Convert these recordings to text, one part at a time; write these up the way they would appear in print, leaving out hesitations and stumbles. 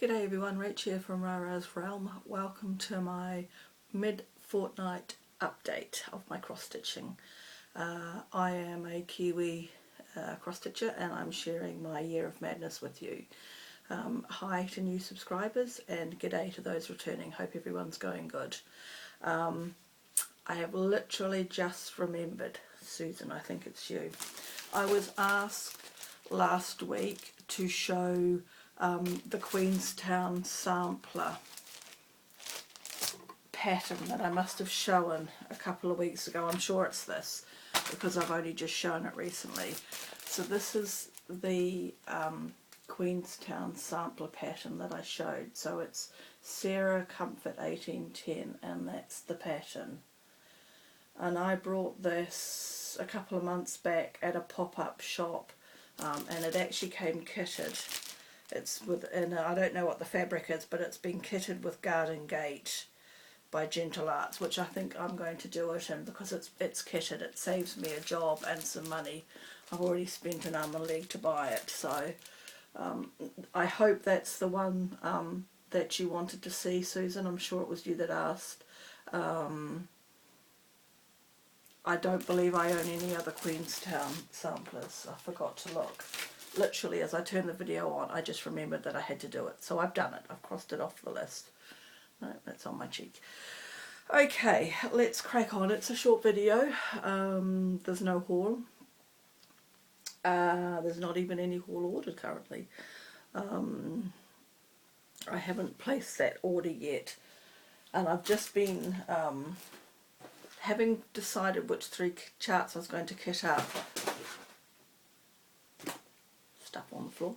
G'day everyone, Rach here from Rara's Realm. Welcome to my mid-fortnight update of my cross-stitching. I am a Kiwi cross-stitcher and I'm sharing my year of madness with you. Hi to new subscribers and g'day to those returning. Hope everyone's going good. I have literally just remembered, Susan, I think it's you. I was asked last week to show the Queenstown sampler pattern that I must have shown a couple of weeks ago. I'm sure it's this because I've only just shown it recently. So this is the Queenstown sampler pattern that I showed. So it's Sarah Comfort 1810 and that's the pattern. And I brought this a couple of months back at a pop-up shop and it actually came kitted. It's within, I don't know what the fabric is, but it's been kitted with Garden Gate by Gentle Arts, which I think I'm going to do it in because it's kitted. It saves me a job and some money. I've already spent an arm and leg to buy it, so I hope that's the one that you wanted to see, Susan. I'm sure it was you that asked. I don't believe I own any other Queenstown samplers. I forgot to look. Literally, as I turned the video on, I just remembered that I had to do it. So I've done it. I've crossed it off the list. No, that's on my cheek. Okay, let's crack on. It's a short video. There's no haul. There's not even any haul ordered currently. I haven't placed that order yet. And I've just been, having decided which 3 charts I was going to kit up, stuff on the floor,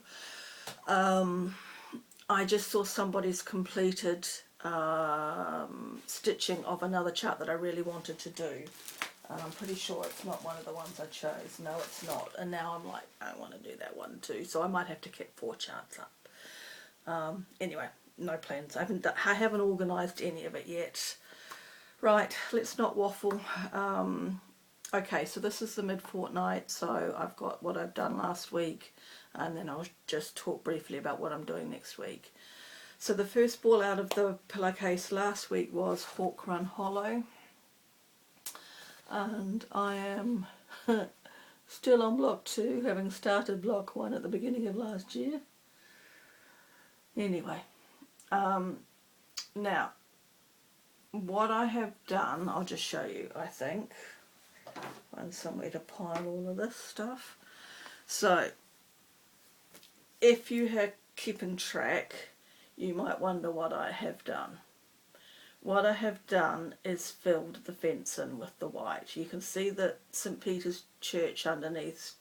I just saw somebody's completed stitching of another chart that I really wanted to do. I'm pretty sure it's not one of the ones I chose. No, it's not. And now I'm like, I want to do that one too. So I might have to kit 4 charts up. Anyway, no plans. I haven't organised any of it yet. Right, let's not waffle. Okay, so this is the mid-fortnight. So I've got what I've done last week. And then I'll just talk briefly about what I'm doing next week. So the first ball out of the pillowcase last week was Hawk Run Hollow. And I am still on block 2, having started block 1 at the beginning of last year. Anyway, now what I have done, I'll just show you, I think. Find somewhere to pile all of this stuff. So, if you are keeping track, you might wonder what I have done. What I have done is filled the fence in with the white. You can see that St. Peter's Church underneath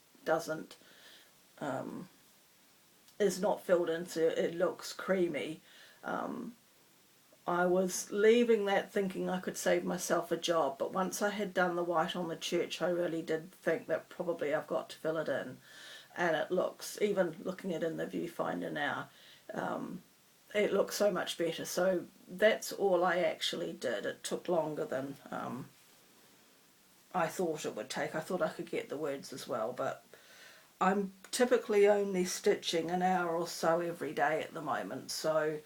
is not filled in, so it looks creamy. I was leaving that thinking I could save myself a job, but once I had done the white on the church, I really did think that probably I've got to fill it in. And it looks, even looking at it in the viewfinder now, it looks so much better. So that's all I actually did. It took longer than I thought it would take. I thought I could get the words as well, but I'm typically only stitching an hour or so every day at the moment. So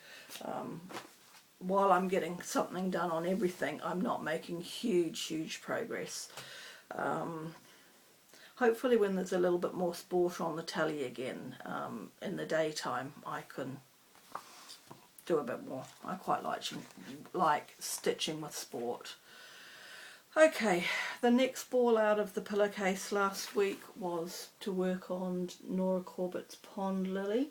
while I'm getting something done on everything, I'm not making huge progress. Hopefully when there's a little bit more sport on the telly again in the daytime, I can do a bit more. I quite like stitching with sport. Okay, the next ball out of the pillowcase last week was to work on Nora Corbett's Pond Lily.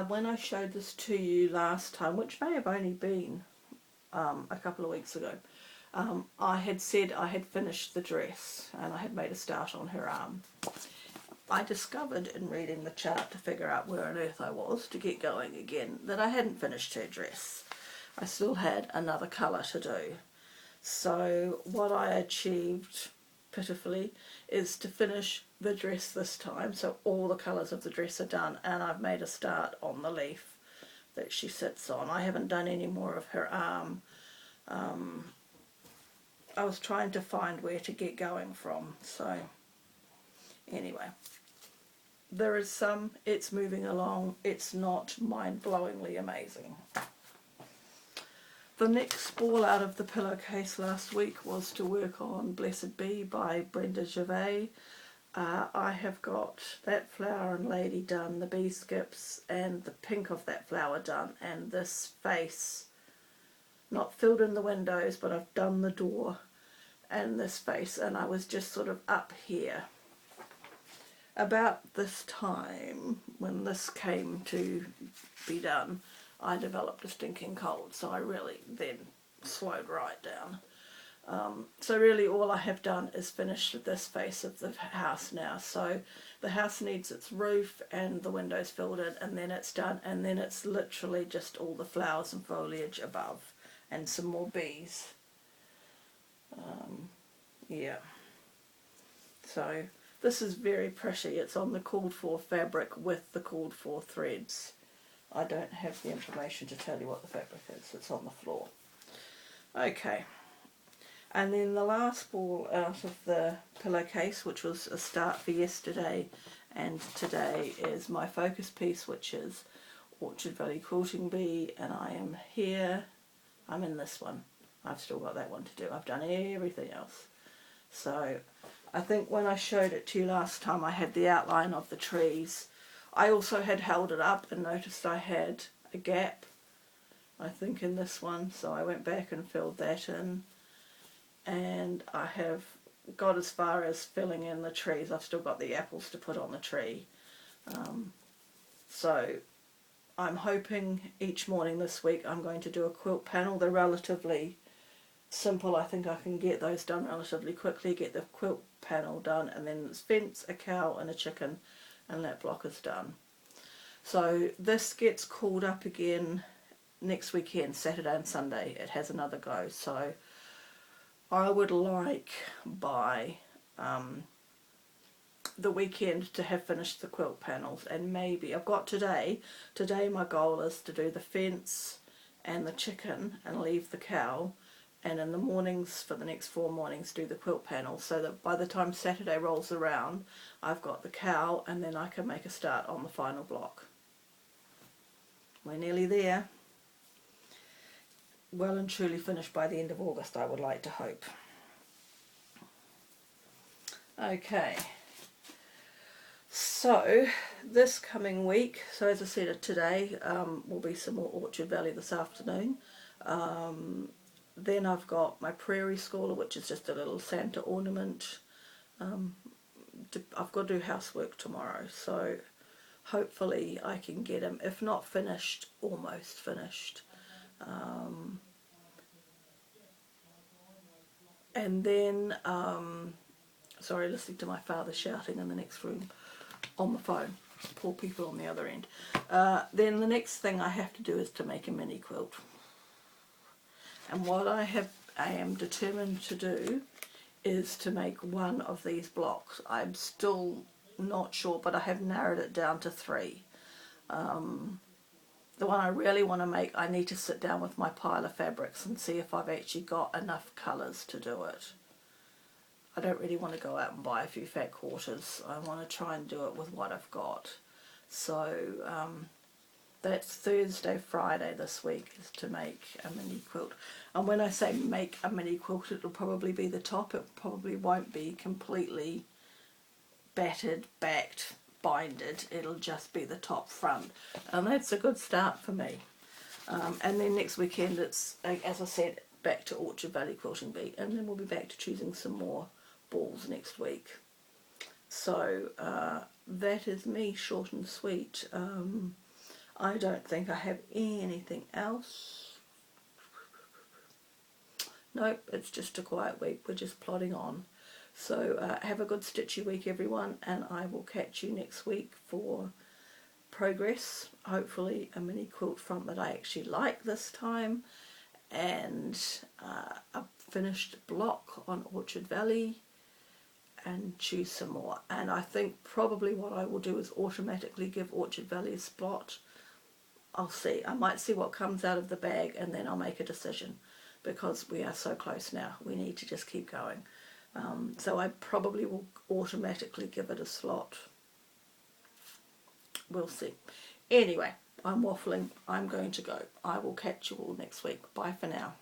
When I showed this to you last time, which may have only been a couple of weeks ago, I had said I had finished the dress and I had made a start on her arm. I discovered in reading the chart to figure out where on earth I was to get going again that I hadn't finished her dress. I still had another colour to do. So what I achieved pitifully is to finish the dress this time, so all the colours of the dress are done, and I've made a start on the leaf that she sits on. I haven't done any more of her arm. I was trying to find where to get going from, so anyway, there is some, it's moving along, it's not mind-blowingly amazing. The next ball out of the pillowcase last week was to work on Blessed Be by Brenda Gervais. I have got that flower and lady done, the bee skips and the pink of that flower done, and this face, not filled in the windows, but I've done the door and this face, and I was just sort of up here. About this time, when this came to be done, I developed a stinking cold, so I really then slowed right down. So really all I have done is finish this face of the house now. So the house needs its roof and the windows filled in, and then it's done, and then it's literally just all the flowers and foliage above and some more bees. Yeah. So this is very pretty. It's on the called for fabric with the called for threads. I don't have the information to tell you what the fabric is. It's on the floor. Okay. And then the last ball out of the pillowcase, which was a start for yesterday and today, is my focus piece, which is Orchard Valley Quilting Bee, and I am here. I'm in this one. I've still got that one to do. I've done everything else. So I think when I showed it to you last time, I had the outline of the trees. I also had held it up and noticed I had a gap, I think, in this one, so I went back and filled that in. And I have got as far as filling in the trees. I've still got the apples to put on the tree. So I'm hoping each morning this week I'm going to do a quilt panel. They're relatively simple. I think I can get those done relatively quickly, get the quilt panel done, and then it's fence, a cow and a chicken, and that block is done. So this gets called up again next weekend, Saturday and Sunday. It has another go. So I would like by the weekend to have finished the quilt panels, and maybe I've got today my goal is to do the fence and the chicken and leave the cow, and in the mornings for the next 4 mornings do the quilt panels, so that by the time Saturday rolls around I've got the cow and then I can make a start on the final block. We're nearly there. Well and truly finished by the end of August, I would like to hope. Okay, so this coming week, so as I said today, will be some more Orchard Valley this afternoon. Then I've got my prairie schooler, which is just a little Santa ornament. I've got to do housework tomorrow, so hopefully I can get them, if not finished, almost finished. And then, sorry, listening to my father shouting in the next room on the phone. Poor people on the other end. Then the next thing I have to do is to make a mini quilt. And what I am determined to do is to make one of these blocks. I'm still not sure, but I have narrowed it down to 3. The one I really want to make, I need to sit down with my pile of fabrics and see if I've actually got enough colours to do it. I don't really want to go out and buy a few fat quarters. I want to try and do it with what I've got. So that's Thursday, Friday this week is to make a mini quilt. And when I say make a mini quilt, it'll probably be the top. It probably won't be completely battered, backed, binded. It'll just be the top front, and that's a good start for me. And then next weekend it's, as I said, back to Orchard Valley Quilting Bee, and then we'll be back to choosing some more balls next week. So that is me, short and sweet. I don't think I have anything else. Nope, it's just a quiet week. We're just plodding on. So have a good stitchy week, everyone, and I will catch you next week for progress. Hopefully a mini quilt front that I actually like this time, and a finished block on Orchard Valley, and choose some more. And I think probably what I will do is automatically give Orchard Valley a spot. I'll see. I might see what comes out of the bag and then I'll make a decision, because we are so close now. We need to just keep going. So I probably will automatically give it a slot. we'll see. Anyway, I'm waffling. I'm going to go. I will catch you all next week. Bye for now.